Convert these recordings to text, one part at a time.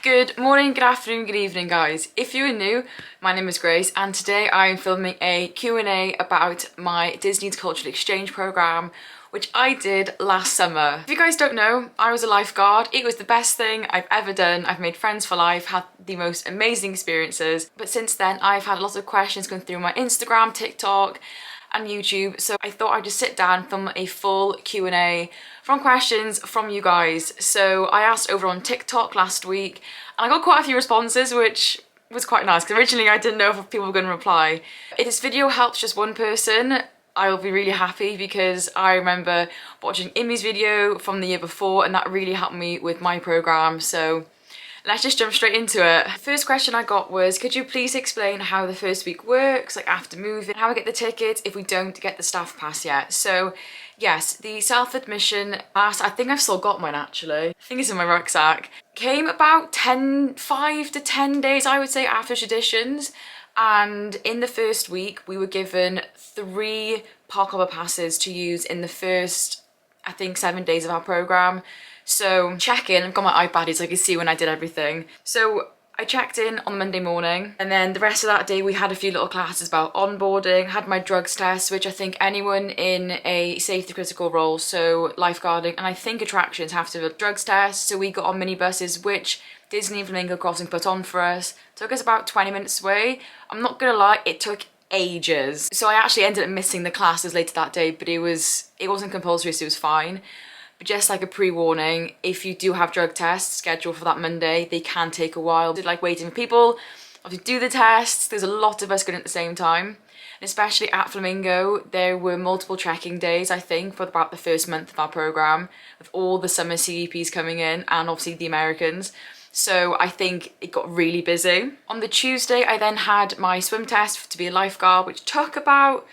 Good morning, good afternoon, good evening guys. If you are new, my name is Grace and today I'm filming a Q&A about my Disney's Cultural Exchange programme, which I did last summer. If you guys don't know, I was a lifeguard. It was the best thing I've ever done. I've made friends for life, had the most amazing experiences. But since then, I've had lots of questions going through my Instagram, TikTok, and YouTube, so I thought I'd just sit down, film a full Q&A from questions from you guys. So I asked over on TikTok last week and I got quite a few responses, which was quite nice because originally I didn't know if people were going to reply. If this video helps just one person, I'll be really happy because I remember watching Imi's video from the year before and that really helped me with my programme. So let's just jump straight into it. First question I got was, could you please explain how the first week works, like after moving, how we get the tickets if we don't get the staff pass yet? So yes, the self-admission pass, I think I've still got mine actually. I think it's in my rucksack. Came about 5 to 10 days, I would say, after traditions. And in the first week, we were given 3 park hopper passes to use in the first, I think, 7 days of our programme. So check in, I've got my iPad here so I can see when I did everything. So I checked in on Monday morning and then the rest of that day we had a few little classes about onboarding, had my drugs test, which I think anyone in a safety critical role, so lifeguarding and I think attractions have to have a drugs test. So we got on minibuses, which Disney and Flamingo Crossing put on for us. Took us about 20 minutes away. I'm not gonna lie, it took ages. So I actually ended up missing the classes later that day, but it wasn't compulsory, so it was fine. But just like a pre-warning, if you do have drug tests scheduled for that Monday, they can take a while. It's like waiting for people to do the tests. There's a lot of us going at the same time. And especially at Flamingo, there were multiple trekking days, I think, for about the first month of our programme, with all the summer CEPs coming in and obviously the Americans. So I think it got really busy. On the Tuesday, I then had my swim test to be a lifeguard, which took about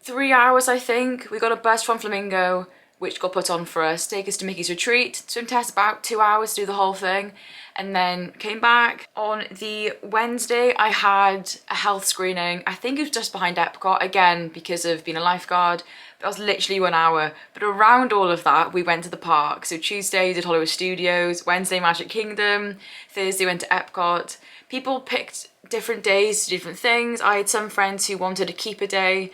3 hours, I think. We got a bus from Flamingo, which got put on for us, take us to Mickey's Retreat. Swim test about 2 hours to do the whole thing, and then came back. On the Wednesday, I had a health screening. I think it was just behind Epcot, again, because of being a lifeguard. That was literally 1 hour. But around all of that, we went to the park. So Tuesday, we did Hollywood Studios, Wednesday, Magic Kingdom, Thursday, went to Epcot. People picked different days to do different things. I had some friends who wanted to keep a day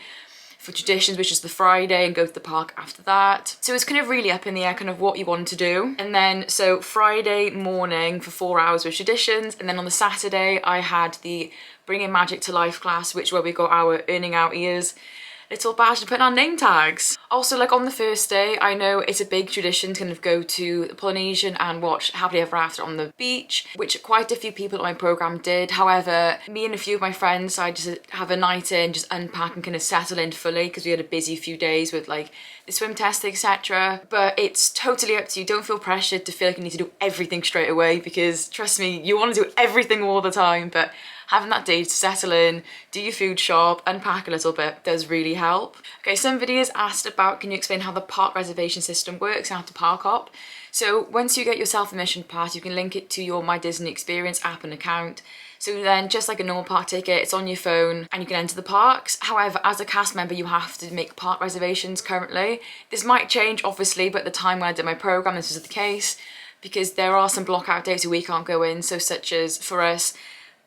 for traditions, which is the Friday, and go to the park after that. So it's kind of really up in the air kind of what you want to do. And then so Friday morning for 4 hours with traditions, and then on the Saturday I had the Bringing Magic to Life class, which where we got our earning our ears little badge to put on name tags. Also, like on the first day, I know it's a big tradition to kind of go to the Polynesian and watch Happily Ever After on the beach, which quite a few people on my programme did. However, me and a few of my friends decided to have a night in, just unpack and kind of settle in fully because we had a busy few days with like the swim test, etc. But it's totally up to you. Don't feel pressured to feel like you need to do everything straight away because trust me, you want to do everything all the time, but having that day to settle in, do your food shop, unpack a little bit does really help. Okay, somebody has asked about, can you explain how the park reservation system works and how to park hop? So once you get your self-admission pass, you can link it to your My Disney Experience app and account. So then just like a normal park ticket, it's on your phone and you can enter the parks. However, as a cast member, you have to make park reservations currently. This might change obviously, but at the time when I did my programme, this was the case because there are some block out dates where we can't go in. So such as for us,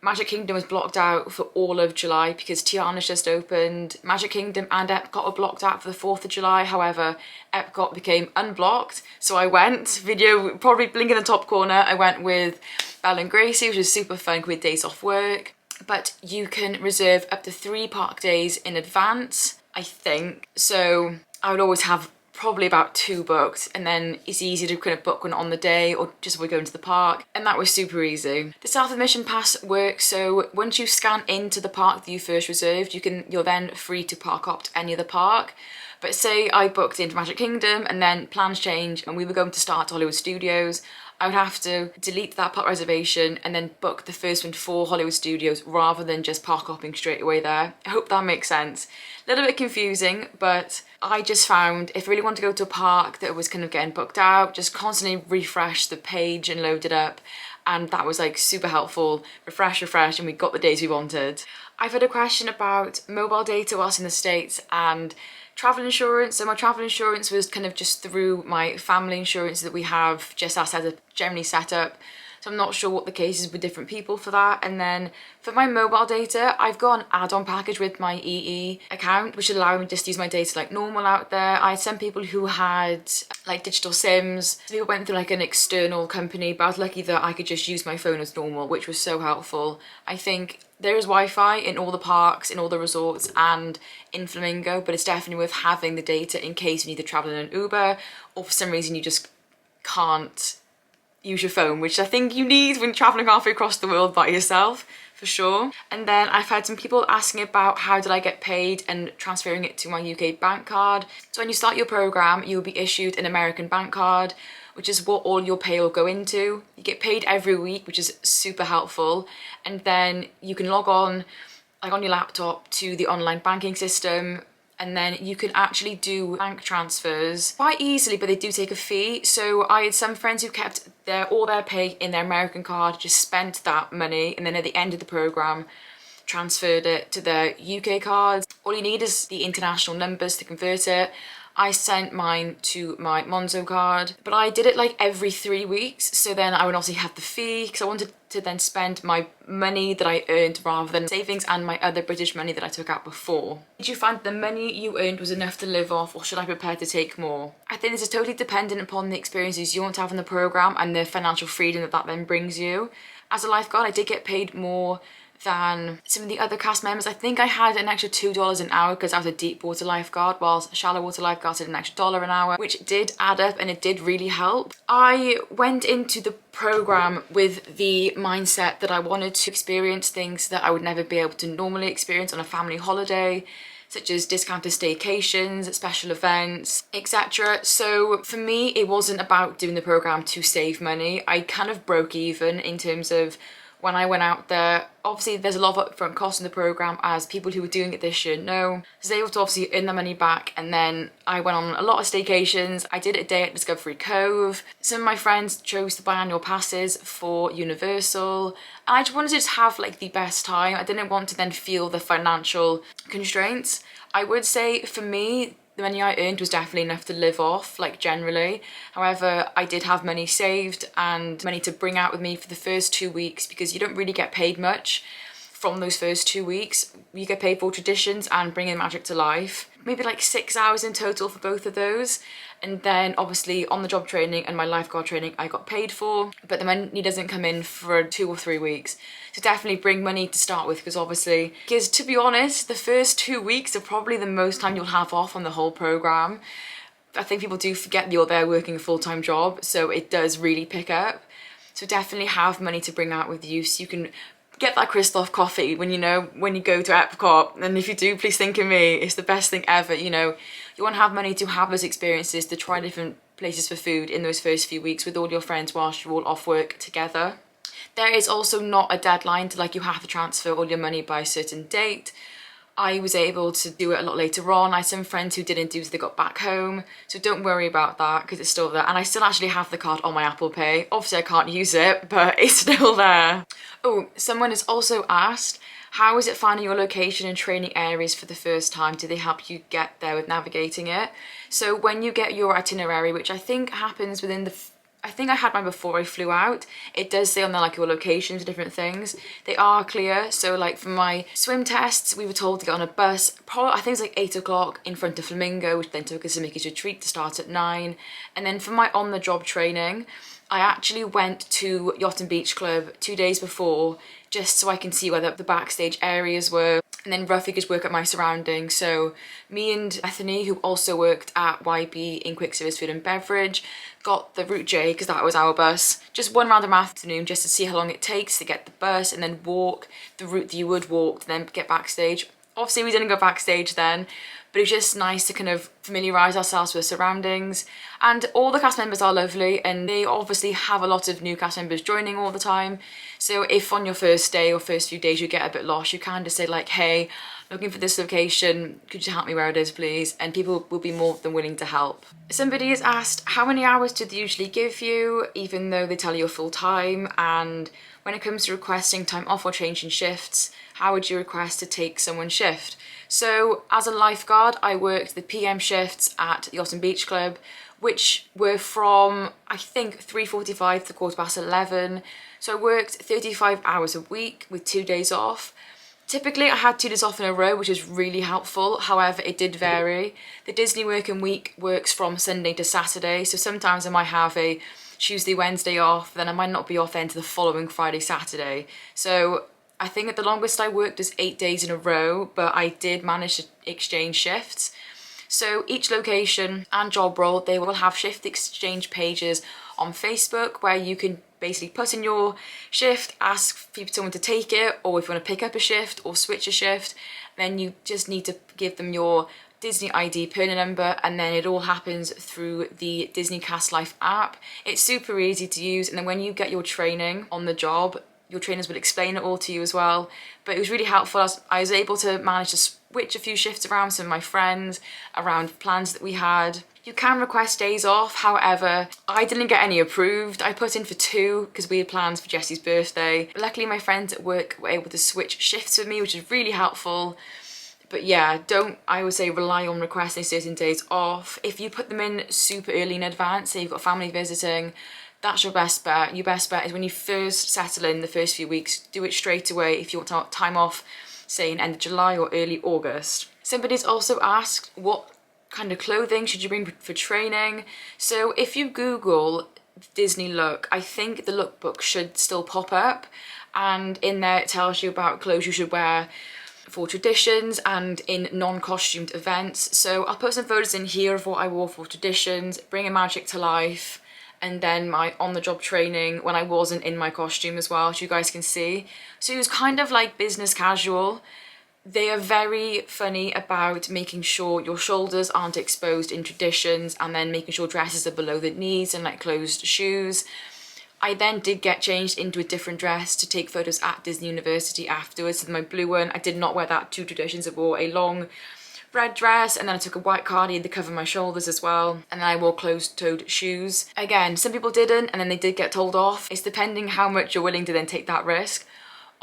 Magic Kingdom was blocked out for all of July because Tiana's just opened. Magic Kingdom and Epcot were blocked out for the 4th of July. However, Epcot became unblocked. So I went, video probably blink in the top corner, I went with Belle and Gracie, which was super fun with days off work. But you can reserve up to 3 park days in advance, I think. So I would always have probably about 2 booked, and then it's easy to kind of book one on the day or just before we go into the park, and that was super easy. The self-admission pass works, so once you scan into the park that you first reserved, you're then free to park hop to any other park. But say I booked into Magic Kingdom and then plans change and we were going to start at Hollywood Studios, I would have to delete that park reservation and then book the first one for Hollywood Studios rather than just park hopping straight away there. I hope that makes sense. A little bit confusing, but I just found if I really wanted to go to a park that was kind of getting booked out, just constantly refresh the page and load it up. And that was like super helpful. Refresh, and we got the days we wanted. I've had a question about mobile data whilst in the States and travel insurance. So my travel insurance was kind of just through my family insurance that we have just as generally set up. so I'm not sure what the case is with different people for that. And then for my mobile data, I've got an add-on package with my EE account, which allowed me just to use my data like normal out there. I had some people who had like digital SIMs. Some people went through like an external company, but I was lucky that I could just use my phone as normal, which was so helpful. I think there is Wi-Fi in all the parks, in all the resorts and in Flamingo, but it's definitely worth having the data in case you need to travel in an Uber or for some reason you just can't use your phone, which I think you need when traveling halfway across the world by yourself, for sure. And then I've had some people asking about how did I get paid and transferring it to my UK bank card. So when you start your program, you'll be issued an American bank card, which is what all your pay will go into. You get paid every week, which is super helpful. And then you can log on, like on your laptop, to the online banking system, and then you can actually do bank transfers quite easily, but they do take a fee. So I had some friends who kept all their pay in their American card, just spent that money, and then at the end of the program, transferred it to their UK cards. All you need is the international numbers to convert it. I sent mine to my Monzo card, but I did it like every 3 weeks. So then I would obviously have the fee because I wanted to then spend my money that I earned rather than savings and my other British money that I took out before. Did you find the money you earned was enough to live off, or should I prepare to take more? I think this is totally dependent upon the experiences you want to have in the program and the financial freedom that then brings you. As a lifeguard, I did get paid more than some of the other cast members. I think I had an extra $2 an hour because I was a deep water lifeguard, whilst shallow water lifeguards had an extra $1 an hour, which did add up and it did really help. I went into the program with the mindset that I wanted to experience things that I would never be able to normally experience on a family holiday, such as discounted staycations, special events, etc. So for me, it wasn't about doing the program to save money. I kind of broke even in terms of when I went out there. Obviously there's a lot of upfront costs in the program, as people who were doing it this year know. So they were able to obviously earn their money back, and then I went on a lot of staycations. I did a day at Discovery Cove. Some of my friends chose to buy annual passes for Universal. And I just wanted to just have like the best time. I didn't want to then feel the financial constraints. I would say for me, the money I earned was definitely enough to live off, like generally. However, I did have money saved and money to bring out with me for the first 2 weeks, because you don't really get paid much from those first 2 weeks. You get paid for traditions and bringing magic to life. Maybe like 6 hours in total for both of those. And then obviously on the job training and my lifeguard training I got paid for, but the money doesn't come in for 2 or 3 weeks. So definitely bring money to start with, because to be honest, the first 2 weeks are probably the most time you'll have off on the whole program. I think people do forget that you're there working a full-time job, so it does really pick up. So definitely have money to bring out with you, so you can get that Christoph coffee when you go to Epcot. And if you do, please think of me. It's the best thing ever. You want to have money to have those experiences, to try different places for food in those first few weeks with all your friends whilst you're all off work together. There is also not a deadline to you have to transfer all your money by a certain date. I was able to do it a lot later on. I had some friends who didn't do, so they got back home. So don't worry about that, because it's still there. And I still actually have the card on my Apple Pay. Obviously I can't use it, but it's still there. Oh, someone has also asked, how is it finding your location and training areas for the first time? Do they help you get there with navigating it? So when you get your itinerary, which I think happens within I think I had mine before I flew out. It does say on there your locations, different things. They are clear. So for my swim tests, we were told to get on a bus, probably I think it's 8 o'clock in front of Flamingo, which then took us to Mickey's Retreat to start at 9. And then for my on-the-job training, I actually went to Yacht and Beach Club 2 days before, just so I can see where the backstage areas were, and then roughly just work at my surroundings. So me and Bethany, who also worked at YB in quick service food and beverage, got the Route J, because that was our bus, just one random afternoon just to see how long it takes to get the bus, and then walk the route that you would walk to then get backstage. Obviously we didn't go backstage then, but it was just nice to kind of familiarise ourselves with the surroundings. And all the cast members are lovely, and they obviously have a lot of new cast members joining all the time. So if on your first day or first few days you get a bit lost, you can just say hey, looking for this location, could you help me where it is please? And people will be more than willing to help. Somebody has asked, how many hours do they usually give you, even though they tell you you're full time? And when it comes to requesting time off or changing shifts, how would you request to take someone's shift? So as a lifeguard, I worked the PM shifts at Yacht and Beach Club, which were from, I think, 3:45 to 11:15. So I worked 35 hours a week with 2 days off. Typically I had 2 days off in a row, which is really helpful. However, it did vary. The Disney working week works from Sunday to Saturday, so sometimes I might have a Tuesday, Wednesday off, then I might not be off then to the following Friday, Saturday. So I think at the longest I worked was 8 days in a row, but I did manage to exchange shifts. So each location and job role, they will have shift exchange pages on Facebook where you can basically put in your shift, ask for someone to take it, or if you want to pick up a shift or switch a shift, then you just need to give them your Disney ID PIN number, and then it all happens through the Disney Cast Life app. It's super easy to use, and then when you get your training on the job, your trainers will explain it all to you as well. But it was really helpful. I was able to manage to switch a few shifts around some of my friends, around plans that we had. You can request days off, however, I didn't get any approved. I put in for 2 because we had plans for Jessie's birthday. Luckily my friends at work were able to switch shifts with me, which is really helpful. But yeah, I would say rely on requesting certain days off. If you put them in super early in advance, say you've got family visiting, that's your best bet. Your best bet is when you first settle in the first few weeks, do it straight away if you want time off, say in end of July or early August. Somebody's also asked what kind of clothing should you bring for training. So if you Google Disney look, I think the lookbook should still pop up, and in there it tells you about clothes you should wear for traditions and in non-costumed events. So I'll put some photos in here of what I wore for traditions, bringing magic to life, and then my on-the-job training when I wasn't in my costume as well, so you guys can see. So it was kind of like business casual. They are very funny about making sure your shoulders aren't exposed in traditions, and then making sure dresses are below the knees and like closed shoes. I then did get changed into a different dress to take photos at Disney University afterwards. So my blue one, I did not wear that to traditions. I wore a long red dress, and then I took a white cardigan to cover my shoulders as well, and then I wore closed-toed shoes. Again, some people didn't, and then they did get told off. It's depending how much you're willing to then take that risk.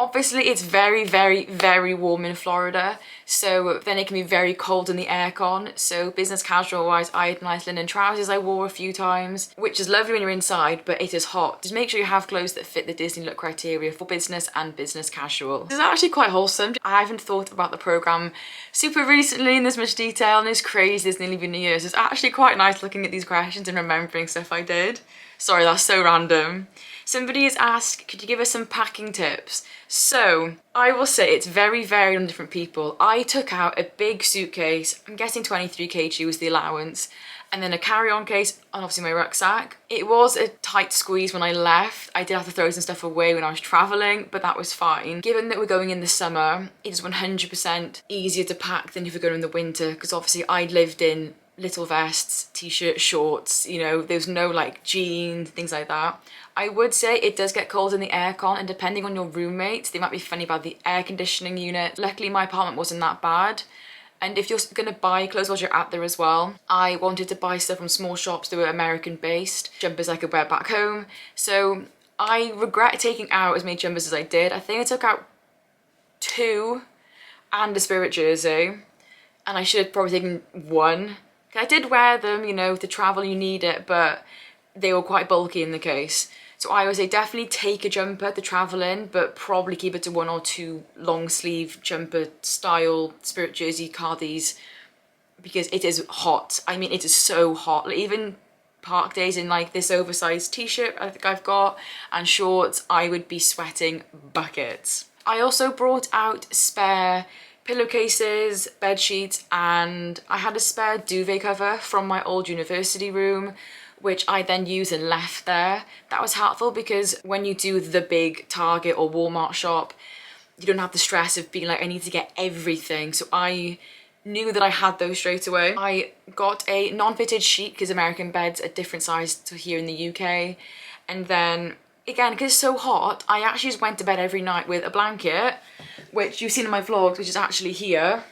Obviously it's very, very, very warm in Florida, so then it can be very cold in the aircon. So business casual wise, I had nice linen trousers I wore a few times, which is lovely when you're inside, but it is hot. Just make sure you have clothes that fit the Disney look criteria for business and business casual. This is actually quite wholesome. I haven't thought about the programme super recently in this much detail, and it's crazy, it's nearly been a year, so it's actually quite nice looking at these questions and remembering stuff I did. Sorry, that's so random. Somebody has asked, could you give us some packing tips? So, I will say it's very varied on different people. I took out a big suitcase, I'm guessing 23 kg was the allowance, and then a carry-on case, and obviously my rucksack. It was a tight squeeze when I left. I did have to throw some stuff away when I was travelling, but that was fine. Given that we're going in the summer, it is 100% easier to pack than if we're going in the winter, because obviously I lived in little vests, t-shirts, shorts, you know, there's no like jeans, things like that. I would say it does get cold in the aircon, and depending on your roommates, they might be funny about the air conditioning unit. Luckily my apartment wasn't that bad. And if you're gonna buy clothes while you're out there as well, I wanted to buy stuff from small shops that were American based, jumpers I could wear back home. So I regret taking out as many jumpers as I did. I think I took out 2 and a Spirit jersey, and I should have probably taken 1. I did wear them, you know, to travel you need it, but they were quite bulky in the case. So I would say definitely take a jumper to travel in, but probably keep it to 1 or 2 long sleeve jumper style Spirit jersey cardies, because it is hot. I mean, it is so hot. Like, even park days in like this oversized t-shirt I think I've got and shorts, I would be sweating buckets. I also brought out spare pillowcases, bed sheets, and I had a spare duvet cover from my old university room, which I then used and left there. That was helpful because when you do the big Target or Walmart shop, you don't have the stress of being like, I need to get everything. So I knew that I had those straight away. I got a non-fitted sheet because American beds are different size to here in the UK. And then again, because it's so hot, I actually just went to bed every night with a blanket, which you've seen in my vlogs, which is actually here.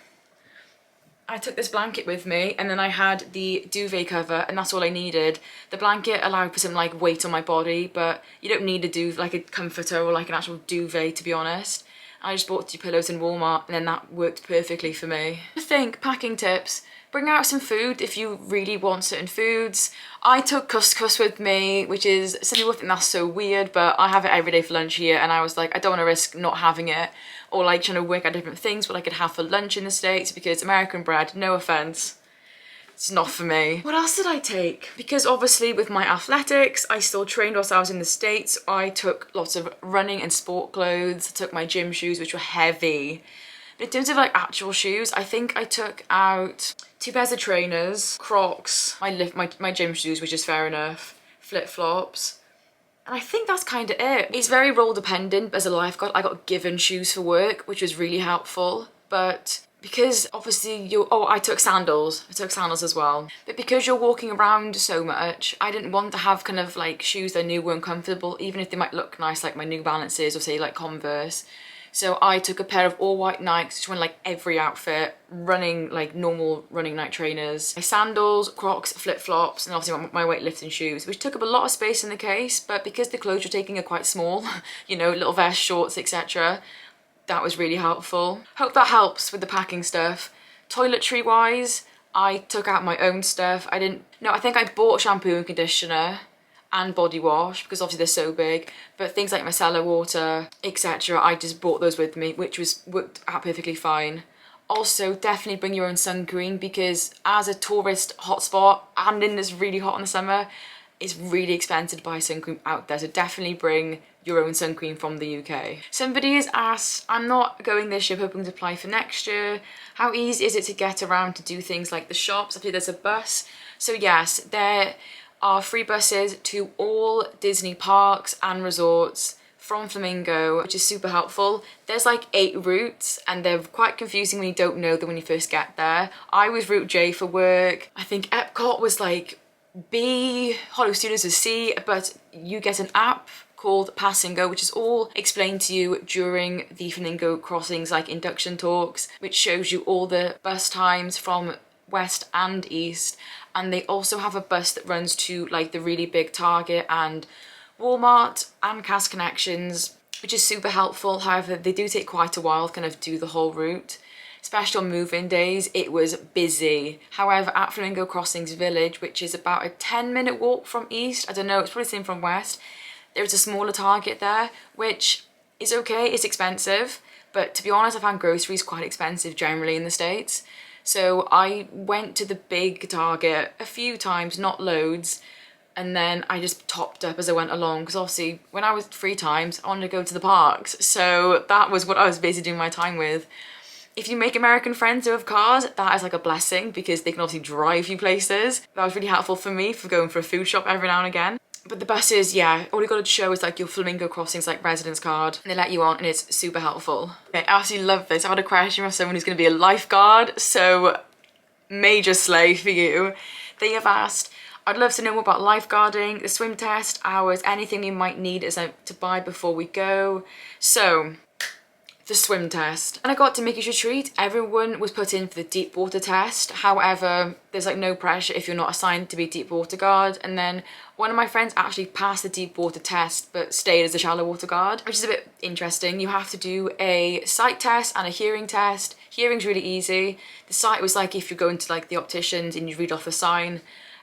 I took this blanket with me, and then I had the duvet cover, and that's all I needed. The blanket allowed for some like weight on my body, but you don't need like a comforter or like an actual duvet, to be honest. I just bought 2 pillows in Walmart, and then that worked perfectly for me. I think packing tips, bring out some food if you really want certain foods. I took couscous with me, which is, some people think that's so weird, but I have it every day for lunch here, and I was like, I don't want to risk not having it, or like trying to work out different things what I could have for lunch in the States, because American bread, no offense, it's not for me. What else did I take? Because obviously with my athletics, I still trained whilst I was in the States. I took lots of running and sport clothes. I took my gym shoes, which were heavy. But in terms of like actual shoes, I think I took out 2 pairs of trainers, Crocs, my gym shoes, which is fair enough, flip-flops. And I think that's kind of it. It's very role dependent. As a lifeguard, I got given shoes for work, which was really helpful. But because obviously I took sandals. I took sandals as well. But because you're walking around so much, I didn't want to have kind of like shoes that I knew weren't comfortable, even if they might look nice, like my New Balances or say like Converse. So I took a pair of all white Nikes, which went like every outfit, running, like normal running night trainers, my sandals, Crocs, flip-flops, and obviously my weightlifting shoes, which took up a lot of space in the case, but because the clothes you're taking are quite small, you know, little vest, shorts, etc., that was really helpful. Hope that helps with the packing stuff. Toiletry-wise, I took out my own stuff. I think I bought shampoo and conditioner and body wash because obviously they're so big, but things like micellar water, etc., I just brought those with me, which worked out perfectly fine. Also, definitely bring your own sun cream, because as a tourist hotspot and in this really hot in the summer, it's really expensive to buy sun cream out there, so definitely bring your own sun cream from the UK. Somebody has asked, I'm not going this year, hoping to apply for next year. How easy is it to get around to do things like the shops? I believe there's a bus. So yes, there are free buses to all Disney parks and resorts from Flamingo, which is super helpful. There's like 8 routes and they're quite confusing when you don't know them when you first get there. I was route J for work. I think Epcot was like B, Hollywood Studios is C, but you get an app called Pass and Go, which is all explained to you during the Flamingo Crossings like induction talks, which shows you all the bus times from west and east. And they also have a bus that runs to like the really big Target and Walmart and Cast Connections, which is super helpful. However, they do take quite a while to kind of do the whole route. Especially on move-in days, it was busy. However, at Flamingo Crossings Village, which is about a 10-minute walk from east, I don't know, it's probably the same from west, there's a smaller Target there, which is okay, it's expensive, but to be honest, I found groceries quite expensive generally in the States. So I went to the big Target a few times, not loads, and then I just topped up as I went along, because obviously when I was 3 times, I wanted to go to the parks. So that was what I was basically doing my time with. If you make American friends who have cars, that is like a blessing, because they can obviously drive you places. That was really helpful for me for going for a food shop every now and again. But the buses, yeah, all you gotta show is like your Flamingo Crossings like residence card, and they let you on, and it's super helpful. Okay, I absolutely love this. I had a question from someone who's gonna be a lifeguard, so major slay for you. They have asked, I'd love to know more about lifeguarding, the swim test, hours, anything you might need as to buy before we go. So, the swim test. And I got to Mickey's Retreat, everyone was put in for the deep water test. However, there's like no pressure if you're not assigned to be deep water guard. And then one of my friends actually passed the deep water test but stayed as a shallow water guard, which is a bit interesting. You have to do a sight test and a hearing test. Hearing's really easy. The sight was like if you go into like the opticians and you read off a sign.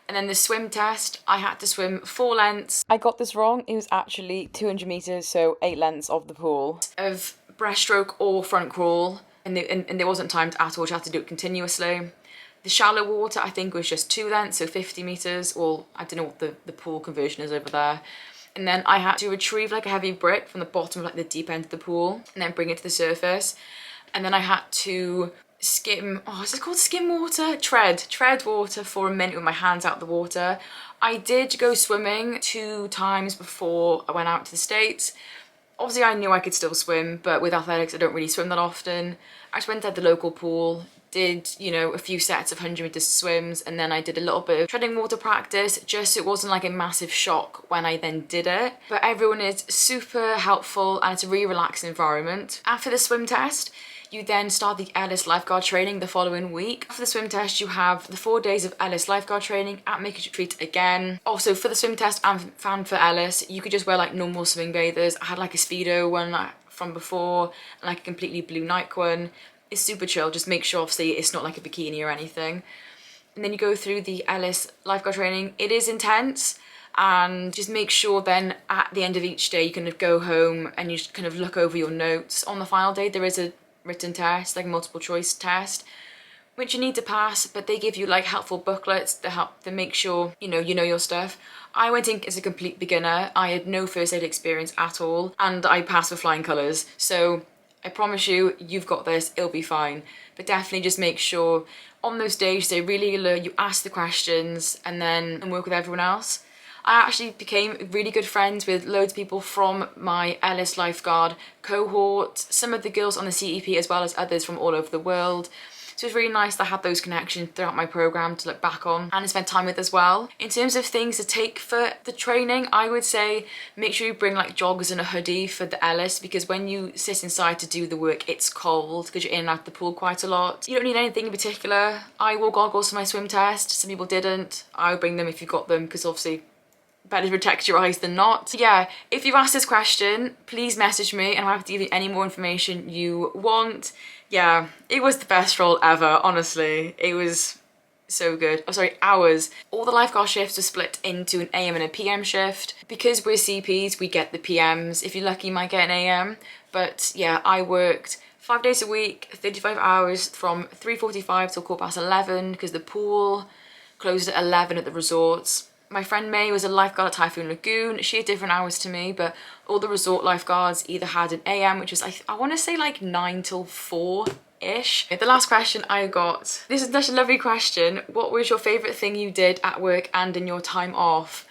And then the swim test, I had to swim 4 lengths. I got this wrong, it was actually 200 meters, so 8 lengths of the pool. Of breaststroke or front crawl, and there wasn't timed at all, you had to do it continuously. The shallow water I think was just 2 lengths, so 50 meters, or I don't know what the pool conversion is over there. And then I had to retrieve like a heavy brick from the bottom of like the deep end of the pool and then bring it to the surface. And then I had to skim, is it called skim water? Tread water for a minute with my hands out the water. I did go swimming 2 times before I went out to the States. Obviously I knew I could still swim, but with athletics I don't really swim that often. I just went to the local pool, did, you know, a few sets of 100-meter swims, and then I did a little bit of treading water practice, just so it wasn't like a massive shock when I then did it. But everyone is super helpful and it's a really relaxing environment. After the swim test, you then start the Ellis lifeguard training the following week. After the swim test, you have the 4 days of Ellis lifeguard training at Mickey's Retreat again. Also for the swim test and for Ellis, you could just wear like normal swimming bathers. I had like a Speedo one from before and like a completely blue Nike one. It's super chill, just make sure obviously it's not like a bikini or anything. and then you go through the Ellis lifeguard training. It is intense, and just make sure then at the end of each day you kind of go home and you just kind of look over your notes. On the final day there is a written test, like a multiple choice test, which you need to pass, but they give you like helpful booklets to help to make sure you know your stuff. I went in as a complete beginner. I had no first aid experience at all, and I passed with flying colours. So I promise you, you've got this, it'll be fine. But definitely just make sure on those days they really alert, you ask the questions and work with everyone else. I actually became really good friends with loads of people from my Ellis lifeguard cohort, some of the girls on the CEP as well as others from all over the world. So it's really nice to have those connections throughout my programme to look back on and spend time with as well. In terms of things to take for the training, I would say make sure you bring like joggers and a hoodie for the Ellis, because when you sit inside to do the work, it's cold because you're in and out the pool quite a lot. You don't need anything in particular. I wore goggles for my swim test. Some people didn't. I would bring them if you got them, because obviously better to protect your eyes than not. So yeah, if you've asked this question, please message me and I'm happy to give you any more information you want. Yeah, it was the best role ever, honestly. It was so good. Oh, sorry, hours. All the lifeguard shifts are split into an AM and a PM shift. Because we're CPs, we get the PMs. If you're lucky, you might get an AM. But yeah, I worked 5 days a week, 35 hours from 3:45 till 11:15 because the pool closed at 11 at the resorts. My friend May was a lifeguard at Typhoon Lagoon. She had different hours to me, but all the resort lifeguards either had an AM, which was, I want to say like 9 till 4-ish. The last question I got, this is such a lovely question. What was your favourite thing you did at work and in your time off?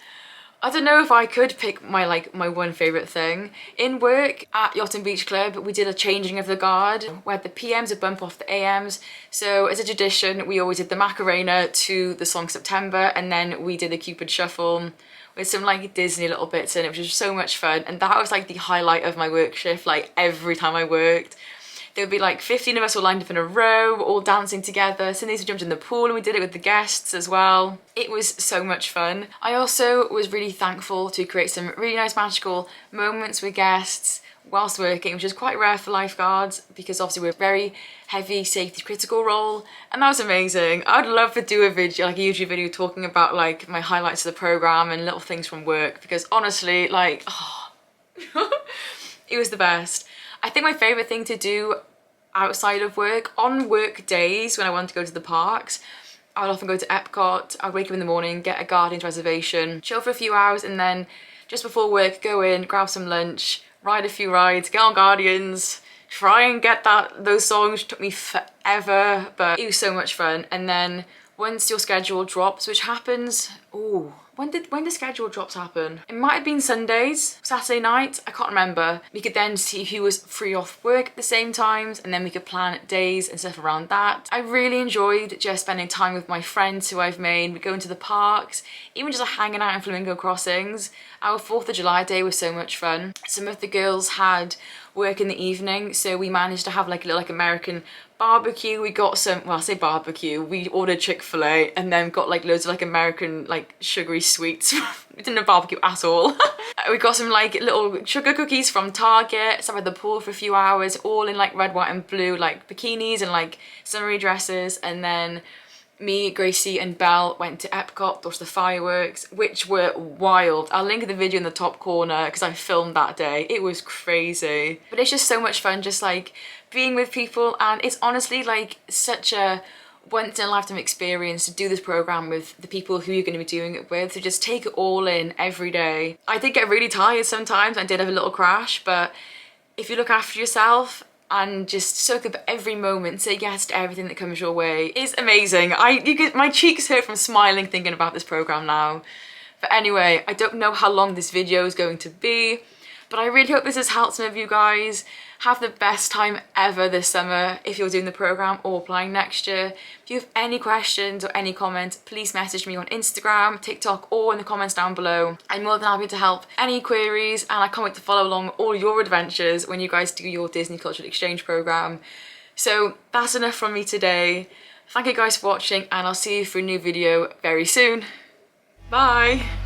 I don't know if I could pick my one favourite thing. In work at Yacht and Beach Club, we did a changing of the guard where the PMs would bump off the AMs. So as a tradition, we always did the Macarena to the song September, and then we did the Cupid Shuffle with some like Disney little bits in it, which was so much fun. And that was like the highlight of my work shift, like every time I worked. There would be like 15 of us all lined up in a row, all dancing together. Some of these jumped in the pool and we did it with the guests as well. It was so much fun. I also was really thankful to create some really nice magical moments with guests whilst working, which is quite rare for lifeguards because obviously we're a very heavy safety critical role, and that was amazing. I'd love to do a video, like a YouTube video talking about like my highlights of the programme and little things from work, because honestly, like, oh, it was the best. I think my favourite thing to do outside of work, on work days when I wanted to go to the parks, I would often go to Epcot. I'd wake up in the morning, get a Guardians reservation, chill for a few hours, and then just before work, go in, grab some lunch, ride a few rides, get on Guardians, try and get those songs. It took me forever, but it was so much fun. And then once your schedule drops, which happens, ooh, when the schedule drops happen? It might have been Sundays, Saturday night, I can't remember. We could then see who was free off work at the same times, and then we could plan days and stuff around that. I really enjoyed just spending time with my friends who I've made. We go into the parks, even just hanging out in Flamingo Crossings. Our 4th of July day was so much fun. Some of the girls had work in the evening, so we managed to have like a little American barbecue. We got some, well, I say barbecue, we ordered Chick-fil-A and then got like loads of like American like sugary sweets. We didn't have barbecue at all. We got some like little sugar cookies from Target, sat by the pool for a few hours, all in like red, white and blue like bikinis and like summery dresses. And then me, Gracie and Belle went to Epcot to watch the fireworks, which were wild. I'll link the video in the top corner because I filmed that day. It was crazy. But it's just so much fun just like being with people, and it's honestly like such a once in a lifetime experience to do this program with the people who you're going to be doing it with, to just take it all in every day. I did get really tired sometimes, I did have a little crash, but if you look after yourself and just soak up every moment, say yes to everything that comes your way, it's amazing. My cheeks hurt from smiling thinking about this program now. But anyway, I don't know how long this video is going to be, but I really hope this has helped some of you guys. Have the best time ever this summer if you're doing the program or applying next year. If you have any questions or any comments, please message me on Instagram, TikTok, or in the comments down below. I'm more than happy to help any queries, and I can't wait to follow along all your adventures when you guys do your Disney Cultural Exchange program. So that's enough from me today. Thank you guys for watching, and I'll see you for a new video very soon. Bye!